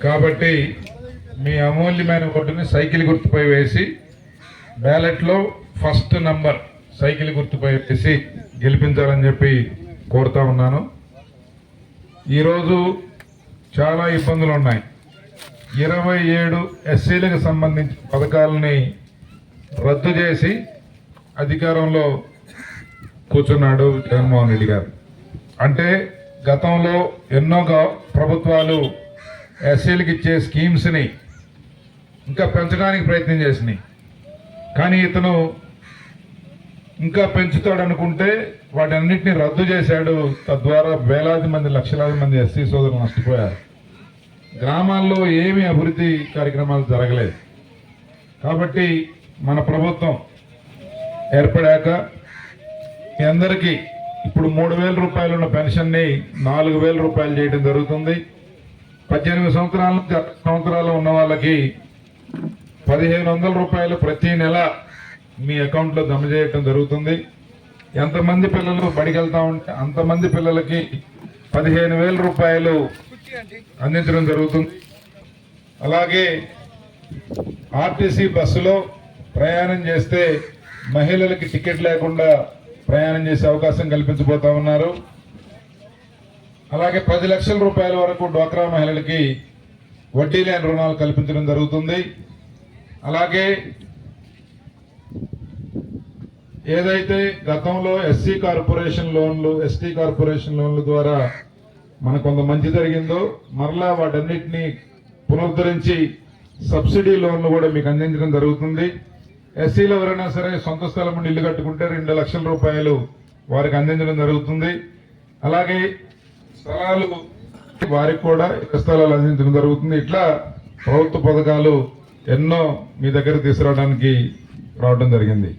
కాబట్టి మీ అమూల్యమైన ఓటుని సైకిల్ గుర్తుపై వేసి బ్యాలెట్లో ఫస్ట్ నంబర్ సైకిల్ గుర్తుపై వేసి గెలిపించాలని చెప్పి కోరుతా ఉన్నాను. ఈరోజు చాలా ఇబ్బందులు ఉన్నాయి. 27 ఎస్సీలకు సంబంధించిన పథకాలని రద్దు చేసి అధికారంలో కూర్చున్నాడు జగన్మోహన్ రెడ్డి గారు. అంటే గతంలో ఎన్నో ప్రభుత్వాలు ఎస్సీలకు ఇచ్చే స్కీమ్స్ని ఇంకా పెంచడానికి ప్రయత్నం చేసినాయి. కానీ ఇతను ఇంకా పెంచుతాడు అనుకుంటే వాటన్నిటిని రద్దు చేశాడు. తద్వారా వేలాది మంది లక్షలాది మంది ఎస్సీ సోదరులు నష్టపోయారు. గ్రామాల్లో ఏమీ అభివృద్ధి కార్యక్రమాలు జరగలేదు. కాబట్టి మన ప్రభుత్వం ఏర్పడాక మీ అందరికీ ఇప్పుడు 3,000 రూపాయలు ఉన్న పెన్షన్ని 4,000 రూపాయలు చేయడం జరుగుతుంది. 18 సంవత్సరాల నుంచి 60 సంవత్సరాలు ఉన్న వాళ్ళకి 1,500 రూపాయలు ప్రతి నెల మీ అకౌంట్లో జమ చేయటం జరుగుతుంది. ఎంతమంది పిల్లలు బడికి వెళ్తా ఉంటే అంతమంది పిల్లలకి 15,000 రూపాయలు అందించడం జరుగుతుంది. అలాగే ఆర్టీసీ బస్సులో ప్రయాణం చేస్తే మహిళలకి టికెట్ లేకుండా ప్రయాణం చేసే అవకాశం కల్పించబోతా ఉన్నారు. అలాగే 10 లక్షల రూపాయల వరకు డ్వాక్రా మహిళలకి వడ్డీ లేని రుణాలు కల్పించడం జరుగుతుంది. అలాగే ఏదైతే గతంలో ఎస్సీ కార్పొరేషన్ లోన్లు, ఎస్టీ కార్పొరేషన్ లోన్ల ద్వారా మనకు కొంత మంచి జరిగిందో మరలా వాటన్నిటినీ పునరుద్ధరించి సబ్సిడీ లోన్లు కూడా మీకు అందించడం జరుగుతుంది. ఎస్సీలో ఎవరైనా సరే సొంత స్థలం నుండి ఇల్లు కట్టుకుంటే 2 లక్షల రూపాయలు వారికి అందించడం జరుగుతుంది. అలాగే స్థలాలు వారికి కూడా స్థలాలు అందించడం జరుగుతుంది. ఇట్లా ప్రభుత్వ పథకాలు ఎన్నో మీ దగ్గర తీసుకురావడానికి రావడం జరిగింది.